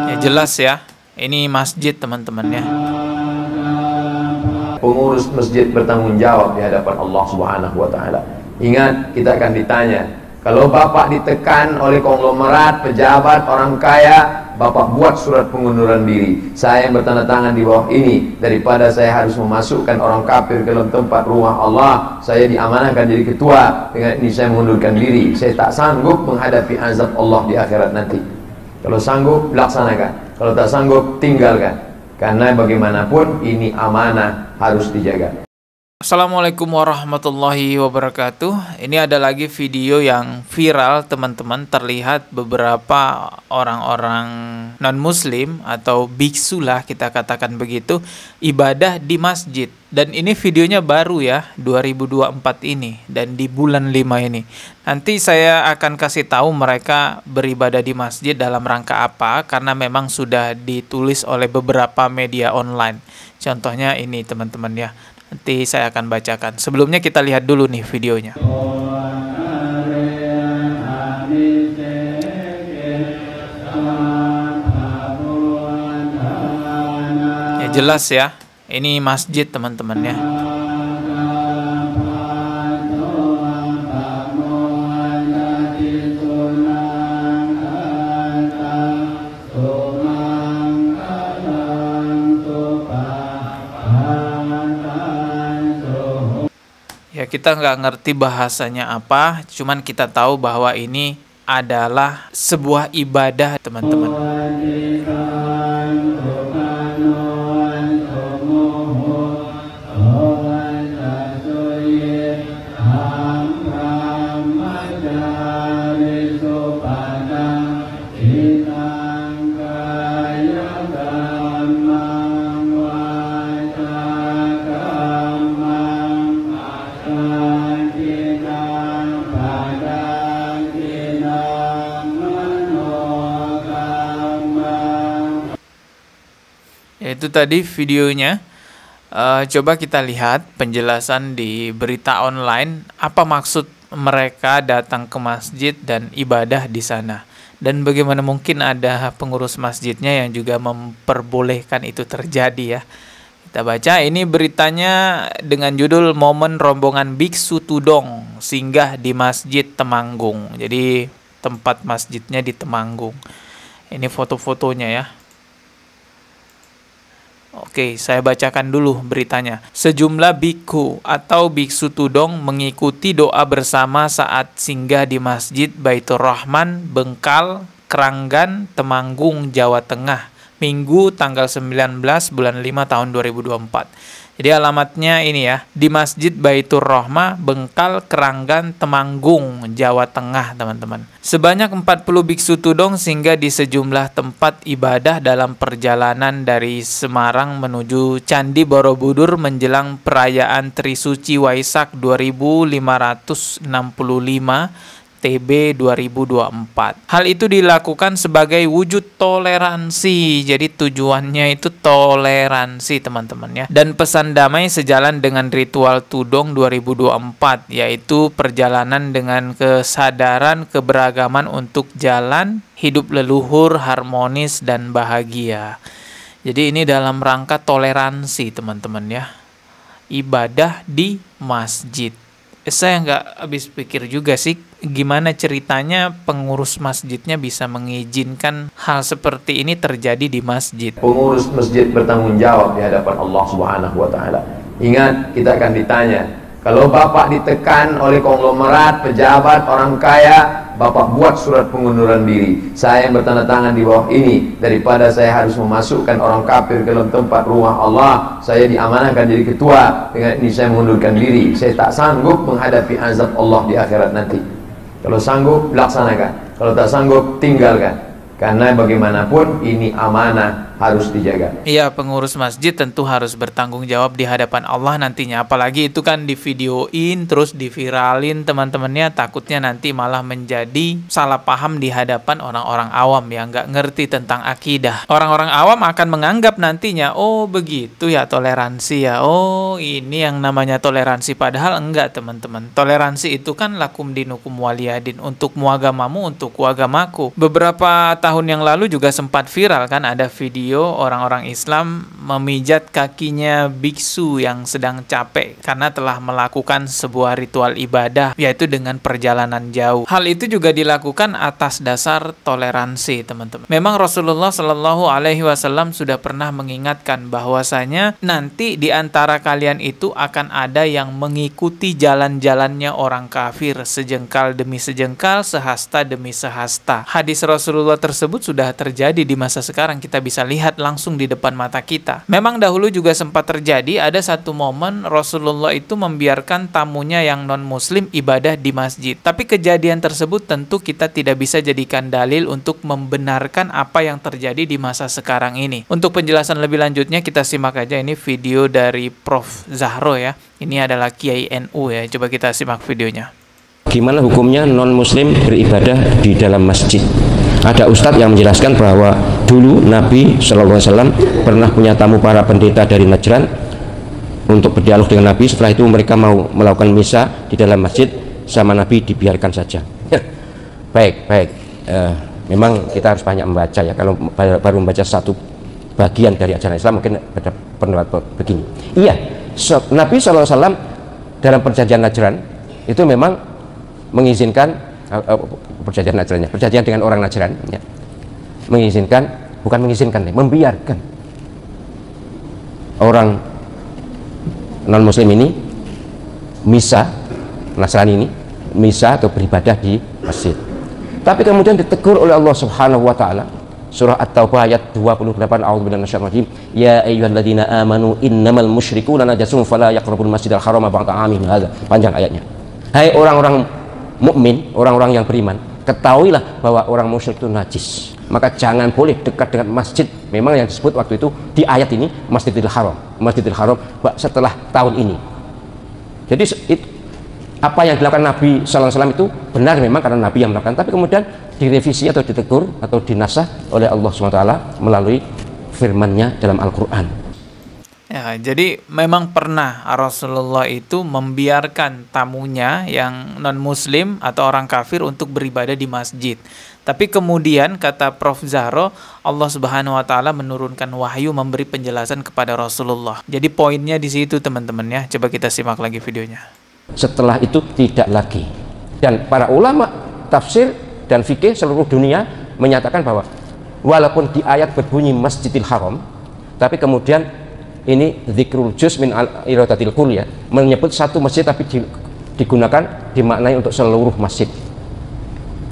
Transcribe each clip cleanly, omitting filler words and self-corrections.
Ya jelas ya, ini masjid teman-teman ya. Pengurus masjid bertanggung jawab di hadapan Allah Subhanahu wa taala. Ingat, kita akan ditanya. Kalau Bapak ditekan oleh konglomerat, pejabat, orang kaya, Bapak buat surat pengunduran diri. Saya yang bertanda tangan di bawah ini, daripada saya harus memasukkan orang kafir ke dalam tempat rumah Allah, saya diamanahkan jadi ketua. Dengan ini saya mengundurkan diri. Saya tak sanggup menghadapi azab Allah di akhirat nanti. Kalau sanggup, laksanakan. Kalau tak sanggup, tinggalkan. Karena bagaimanapun ini amanah, harus dijaga. Assalamualaikum warahmatullahi wabarakatuh. Ini ada lagi video yang viral teman-teman. Terlihat beberapa orang-orang non-muslim atau biksu lah kita katakan begitu, ibadah di masjid. Dan ini videonya baru ya, 2024 ini, dan di bulan 5 ini. Nanti saya akan kasih tahu mereka beribadah di masjid dalam rangka apa, karena memang sudah ditulis oleh beberapa media online. Contohnya ini teman-teman ya. Nanti saya akan bacakan. Sebelumnya kita lihat dulu nih videonya. Ya jelas ya, ini masjid teman-teman ya. Ya kita nggak ngerti bahasanya apa, cuman kita tahu bahwa ini adalah sebuah ibadah teman-teman. Itu tadi videonya. Coba kita lihat penjelasan di berita online. Apa maksud mereka datang ke masjid dan ibadah di sana? Dan bagaimana mungkin ada pengurus masjidnya yang juga memperbolehkan itu terjadi ya? Kita baca ini beritanya dengan judul Momen Rombongan Biksu Tudong Singgah di Masjid Temanggung. Jadi tempat masjidnya di Temanggung. Ini foto-fotonya ya. Oke, saya bacakan dulu beritanya. Sejumlah biku atau biksu tudong mengikuti doa bersama saat singgah di Masjid Baitur Rahman, Bengkal, Kranggan, Temanggung, Jawa Tengah, Minggu tanggal 19 bulan 5 tahun 2024. Jadi alamatnya ini ya, di Masjid Baitur Rahmah, Bengkal, Kranggan, Temanggung, Jawa Tengah, teman-teman. Sebanyak 40 biksu tudong singgah di sejumlah tempat ibadah dalam perjalanan dari Semarang menuju Candi Borobudur menjelang perayaan Trisuci Waisak 2565 TB 2024. Hal itu dilakukan sebagai wujud toleransi. Jadi tujuannya itu toleransi teman-teman ya. Dan pesan damai sejalan dengan ritual Tudong 2024, yaitu perjalanan dengan kesadaran keberagaman untuk jalan hidup leluhur, harmonis dan bahagia. Jadi ini dalam rangka toleransi teman-teman ya. Ibadah di masjid. Saya nggak habis pikir juga sih gimana ceritanya pengurus masjidnya bisa mengizinkan hal seperti ini terjadi di masjid. Pengurus masjid bertanggung jawab di hadapan Allah Subhanahu wa taala. Ingat, kita akan ditanya. Kalau Bapak ditekan oleh konglomerat, pejabat, orang kaya, Bapak buat surat pengunduran diri. Saya yang bertanda tangan di bawah ini, daripada saya harus memasukkan orang kafir ke dalam tempat rumah Allah, saya diamanahkan jadi ketua. Dengan ini saya mengundurkan diri. Saya tak sanggup menghadapi azab Allah di akhirat nanti. Kalau sanggup, laksanakan. Kalau tak sanggup, tinggalkan. Karena bagaimanapun ini amanah, harus dijaga. Iya, pengurus masjid tentu harus bertanggung jawab di hadapan Allah nantinya. Apalagi itu kan divideoin, terus diviralin teman-temannya, takutnya nanti malah menjadi salah paham di hadapan orang-orang awam yang nggak ngerti tentang akidah. Orang-orang awam akan menganggap nantinya, oh begitu ya toleransi ya, oh ini yang namanya toleransi. Padahal enggak teman-teman. Toleransi itu kan lakum dinukum waliyadin, untukmu agamamu, untukku agamaku. Beberapa tahun yang lalu juga sempat viral kan, ada video orang-orang Islam memijat kakinya biksu yang sedang capek karena telah melakukan sebuah ritual ibadah, yaitu dengan perjalanan jauh. Hal itu juga dilakukan atas dasar toleransi, teman-teman. Memang Rasulullah Shallallahu Alaihi Wasallam sudah pernah mengingatkan bahwasanya nanti di antara kalian itu akan ada yang mengikuti jalan-jalannya orang kafir, sejengkal demi sejengkal, sehasta demi sehasta. Hadis Rasulullah tersebut sudah terjadi di masa sekarang, kita bisa lihat langsung di depan mata kita. Memang dahulu juga sempat terjadi, ada satu momen Rasulullah itu membiarkan tamunya yang non-muslim ibadah di masjid. Tapi kejadian tersebut tentu kita tidak bisa jadikan dalil untuk membenarkan apa yang terjadi di masa sekarang ini. Untuk penjelasan lebih lanjutnya kita simak aja ini video dari Prof. Zahro ya. Ini adalah Kiai NU ya. Coba kita simak videonya. Gimana hukumnya non-muslim beribadah di dalam masjid? Ada ustadz yang menjelaskan bahwa dulu Nabi SAW pernah punya tamu para pendeta dari Najran untuk berdialog dengan Nabi. Setelah itu mereka mau melakukan misa di dalam masjid, sama Nabi dibiarkan saja. Baik. Memang kita harus banyak membaca ya. Kalau baru membaca satu bagian dari ajaran Islam mungkin ada pendapat begini. Iya, Nabi SAW dalam perjanjian Najran itu memang mengizinkan perjanjian dengan orang Najran ya, membiarkan orang non muslim ini misa, Nasrani ini misa atau beribadah di masjid. Tapi kemudian ditegur oleh Allah Subhanahu wa taala, surah At-Taubah ayat 28, a'udzubillahi minasyaitonir rajim, ya ayyuhalladzina amanu innamal musyrikuuna najasun fala yaqrabul masjidal harama ba'da 'amihim hadza. Panjang ayatnya. Hai orang-orang mukmin, orang-orang yang beriman, ketahuilah bahwa orang musyrik itu najis, maka jangan boleh dekat dengan masjid. Memang yang disebut waktu itu di ayat ini Masjidil Haram setelah tahun ini. Jadi apa yang dilakukan Nabi SAW itu benar memang karena Nabi yang melakukan, tapi kemudian direvisi atau ditegur atau dinasah oleh Allah SWT melalui firman-Nya dalam Al-Quran. Ya, jadi memang pernah Rasulullah itu membiarkan tamunya yang non-muslim atau orang kafir untuk beribadah di masjid. Tapi kemudian kata Prof. Zahro, Allah Subhanahu wa taala menurunkan wahyu memberi penjelasan kepada Rasulullah. Jadi poinnya di situ teman-teman ya. Coba kita simak lagi videonya. Setelah itu tidak lagi. Dan para ulama tafsir dan fikih seluruh dunia menyatakan bahwa walaupun di ayat berbunyi Masjidil Haram, tapi kemudian ini dzikrul juz min iradatil kull ya, menyebut satu masjid tapi digunakan dimaknai untuk seluruh masjid.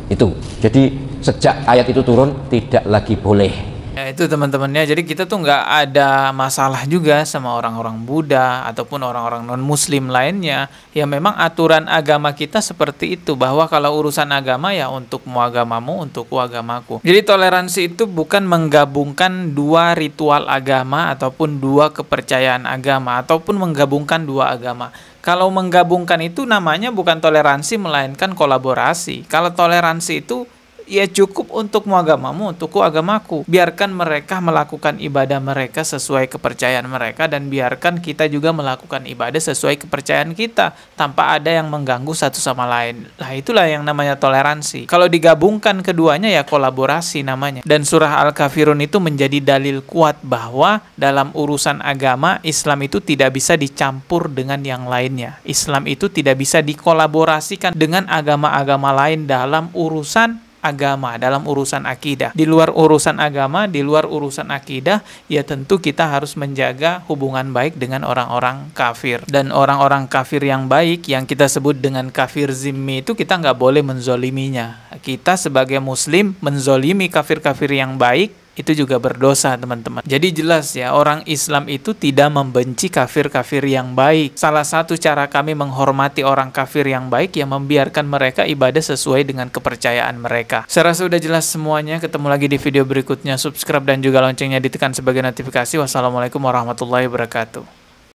Itu. Jadi sejak ayat itu turun tidak lagi boleh. Ya itu teman-temannya, jadi kita tuh nggak ada masalah juga sama orang-orang Buddha ataupun orang-orang non-muslim lainnya. Ya memang aturan agama kita seperti itu, bahwa kalau urusan agama ya untukmu agamamu, untukku agamaku. Jadi toleransi itu bukan menggabungkan dua ritual agama ataupun dua kepercayaan agama ataupun menggabungkan dua agama. Kalau menggabungkan itu namanya bukan toleransi melainkan kolaborasi. Kalau toleransi itu ya cukup untukmu agamamu, untukku agamaku. Biarkan mereka melakukan ibadah mereka sesuai kepercayaan mereka, dan biarkan kita juga melakukan ibadah sesuai kepercayaan kita tanpa ada yang mengganggu satu sama lain. Nah itulah yang namanya toleransi. Kalau digabungkan keduanya ya kolaborasi namanya. Dan surah Al-Kafirun itu menjadi dalil kuat bahwa dalam urusan agama Islam itu tidak bisa dicampur dengan yang lainnya. Islam itu tidak bisa dikolaborasikan dengan agama-agama lain dalam urusan agama, dalam urusan akidah. Di luar urusan agama, di luar urusan akidah, ya tentu kita harus menjaga hubungan baik dengan orang-orang kafir. Dan orang-orang kafir yang baik, yang kita sebut dengan kafir zimmi itu, kita nggak boleh menzoliminya. Kita sebagai muslim menzolimi kafir-kafir yang baik, itu juga berdosa, teman-teman. Jadi jelas ya, orang Islam itu tidak membenci kafir-kafir yang baik. Salah satu cara kami menghormati orang kafir yang baik ya membiarkan mereka ibadah sesuai dengan kepercayaan mereka. Saya rasa sudah jelas semuanya. Ketemu lagi di video berikutnya. Subscribe dan juga loncengnya ditekan sebagai notifikasi. Wassalamualaikum warahmatullahi wabarakatuh.